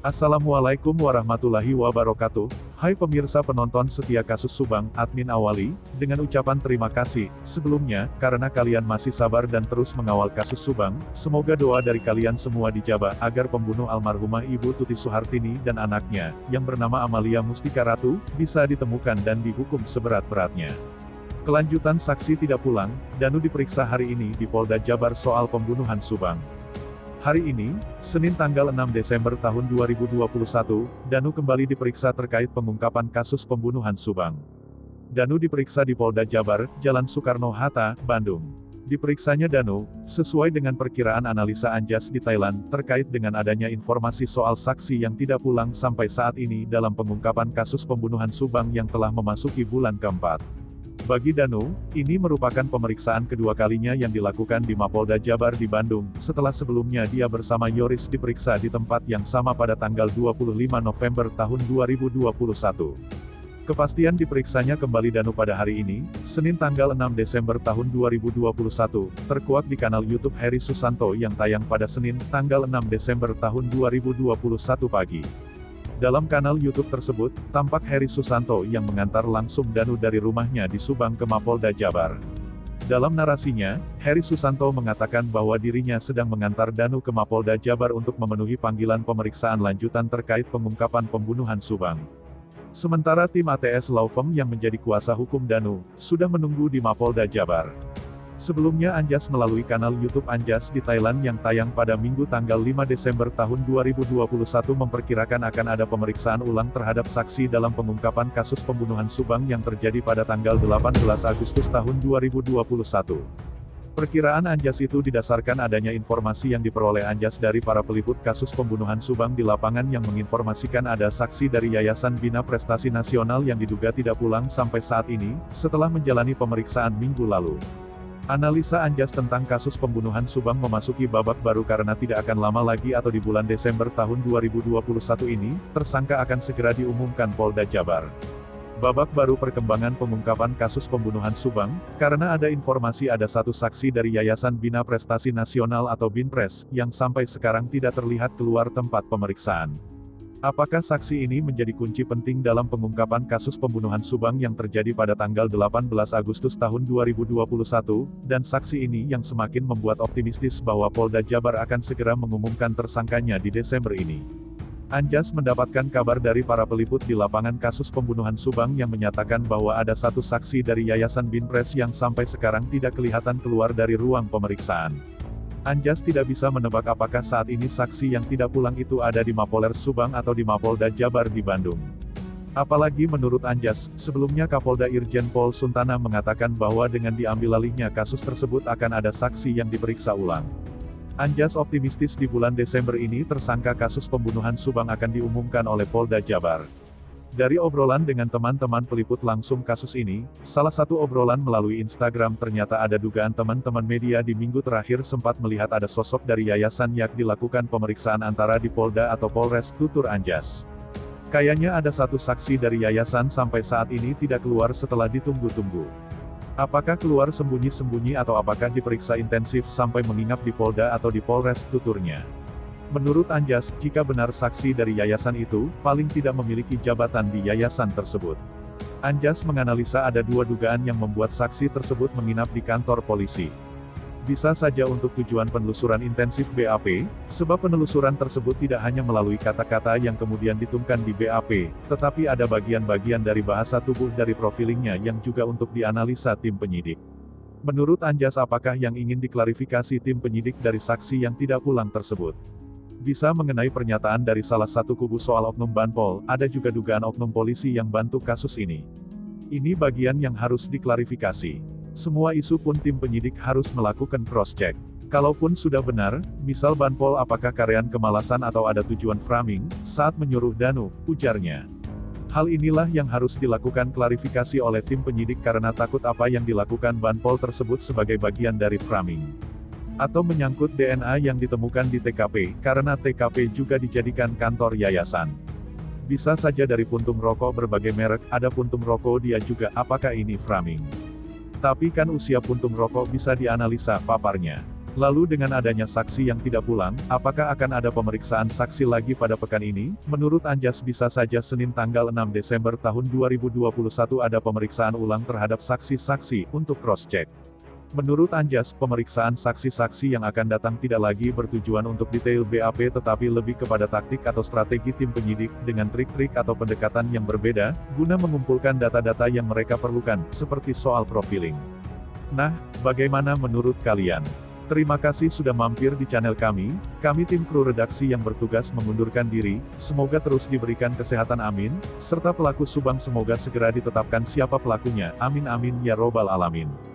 Assalamualaikum warahmatullahi wabarakatuh. Hai pemirsa penonton setia kasus Subang, admin awali, dengan ucapan terima kasih, sebelumnya, karena kalian masih sabar dan terus mengawal kasus Subang, semoga doa dari kalian semua dijabah, agar pembunuh almarhumah Ibu Tuti Suhartini dan anaknya, yang bernama Amalia Mustika Ratu, bisa ditemukan dan dihukum seberat-beratnya. Kelanjutan saksi tidak pulang, Danu diperiksa hari ini di Polda Jabar soal pembunuhan Subang. Hari ini, Senin tanggal 6 Desember tahun 2021, Danu kembali diperiksa terkait pengungkapan kasus pembunuhan Subang. Danu diperiksa di Polda Jabar, Jalan Soekarno-Hatta, Bandung. Diperiksanya Danu, sesuai dengan perkiraan analisa Anjas di Thailand, terkait dengan adanya informasi soal saksi yang tidak pulang sampai saat ini dalam pengungkapan kasus pembunuhan Subang yang telah memasuki bulan keempat. Bagi Danu, ini merupakan pemeriksaan kedua kalinya yang dilakukan di Mapolda Jabar di Bandung, setelah sebelumnya dia bersama Yoris diperiksa di tempat yang sama pada tanggal 25 November tahun 2021. Kepastian diperiksanya kembali Danu pada hari ini, Senin tanggal 6 Desember tahun 2021, terkuak di kanal YouTube Heri Susanto yang tayang pada Senin, tanggal 6 Desember tahun 2021 pagi. Dalam kanal YouTube tersebut, tampak Heri Susanto yang mengantar langsung Danu dari rumahnya di Subang ke Mapolda Jabar. Dalam narasinya, Heri Susanto mengatakan bahwa dirinya sedang mengantar Danu ke Mapolda Jabar untuk memenuhi panggilan pemeriksaan lanjutan terkait pengungkapan pembunuhan Subang. Sementara tim ATS Law Firm yang menjadi kuasa hukum Danu, sudah menunggu di Mapolda Jabar. Sebelumnya Anjas melalui kanal YouTube Anjas di Thailand yang tayang pada Minggu tanggal 5 Desember tahun 2021 memperkirakan akan ada pemeriksaan ulang terhadap saksi dalam pengungkapan kasus pembunuhan Subang yang terjadi pada tanggal 18 Agustus tahun 2021. Perkiraan Anjas itu didasarkan adanya informasi yang diperoleh Anjas dari para peliput kasus pembunuhan Subang di lapangan yang menginformasikan ada saksi dari Yayasan Bina Prestasi Nasional yang diduga tidak pulang sampai saat ini, setelah menjalani pemeriksaan minggu lalu. Analisa Anjas tentang kasus pembunuhan Subang memasuki babak baru karena tidak akan lama lagi atau di bulan Desember tahun 2021 ini, tersangka akan segera diumumkan Polda Jabar. Babak baru perkembangan pengungkapan kasus pembunuhan Subang, karena ada informasi ada satu saksi dari Yayasan Bina Prestasi Nasional atau Binpres, yang sampai sekarang tidak terlihat keluar tempat pemeriksaan. Apakah saksi ini menjadi kunci penting dalam pengungkapan kasus pembunuhan Subang yang terjadi pada tanggal 18 Agustus tahun 2021, dan saksi ini yang semakin membuat optimistis bahwa Polda Jabar akan segera mengumumkan tersangkanya di Desember ini. Anjas mendapatkan kabar dari para peliput di lapangan kasus pembunuhan Subang yang menyatakan bahwa ada satu saksi dari Yayasan Binpres yang sampai sekarang tidak kelihatan keluar dari ruang pemeriksaan. Anjas tidak bisa menebak apakah saat ini saksi yang tidak pulang itu ada di Mapolres Subang atau di Mapolda Jabar di Bandung. Apalagi menurut Anjas, sebelumnya Kapolda Irjen Pol Suntana mengatakan bahwa dengan diambil alihnya kasus tersebut akan ada saksi yang diperiksa ulang. Anjas optimistis di bulan Desember ini tersangka kasus pembunuhan Subang akan diumumkan oleh Polda Jabar. Dari obrolan dengan teman-teman peliput langsung kasus ini, salah satu obrolan melalui Instagram ternyata ada dugaan teman-teman media di minggu terakhir sempat melihat ada sosok dari yayasan yang dilakukan pemeriksaan antara di Polda atau Polres, tutur Anjas. Kayaknya ada satu saksi dari yayasan sampai saat ini tidak keluar setelah ditunggu-tunggu. Apakah keluar sembunyi-sembunyi atau apakah diperiksa intensif sampai menginap di Polda atau di Polres, tuturnya. Menurut Anjas, jika benar saksi dari yayasan itu, paling tidak memiliki jabatan di yayasan tersebut. Anjas menganalisa ada dua dugaan yang membuat saksi tersebut menginap di kantor polisi. Bisa saja untuk tujuan penelusuran intensif BAP, sebab penelusuran tersebut tidak hanya melalui kata-kata yang kemudian dituangkan di BAP, tetapi ada bagian-bagian dari bahasa tubuh dari profilingnya yang juga untuk dianalisa tim penyidik. Menurut Anjas apakah yang ingin diklarifikasi tim penyidik dari saksi yang tidak pulang tersebut? Bisa mengenai pernyataan dari salah satu kubu soal oknum Banpol, ada juga dugaan oknum polisi yang bantu kasus ini. Ini bagian yang harus diklarifikasi. Semua isu pun tim penyidik harus melakukan cross-check. Kalaupun sudah benar, misal Banpol apakah karyan kemalasan atau ada tujuan framing, saat menyuruh Danu, ujarnya. Hal inilah yang harus dilakukan klarifikasi oleh tim penyidik karena takut apa yang dilakukan Banpol tersebut sebagai bagian dari framing. Atau menyangkut DNA yang ditemukan di TKP, karena TKP juga dijadikan kantor yayasan. Bisa saja dari puntung rokok berbagai merek, ada puntung rokok dia juga, apakah ini framing? Tapi kan usia puntung rokok bisa dianalisa, paparnya. Lalu dengan adanya saksi yang tidak pulang, apakah akan ada pemeriksaan saksi lagi pada pekan ini? Menurut Anjas bisa saja Senin tanggal 6 Desember tahun 2021 ada pemeriksaan ulang terhadap saksi-saksi untuk cross-check. Menurut Anjas, pemeriksaan saksi-saksi yang akan datang tidak lagi bertujuan untuk detail BAP tetapi lebih kepada taktik atau strategi tim penyidik, dengan trik-trik atau pendekatan yang berbeda, guna mengumpulkan data-data yang mereka perlukan, seperti soal profiling. Nah, bagaimana menurut kalian? Terima kasih sudah mampir di channel kami tim kru redaksi yang bertugas mengundurkan diri, semoga terus diberikan kesehatan amin, serta pelaku Subang semoga segera ditetapkan siapa pelakunya, amin amin ya robbal alamin.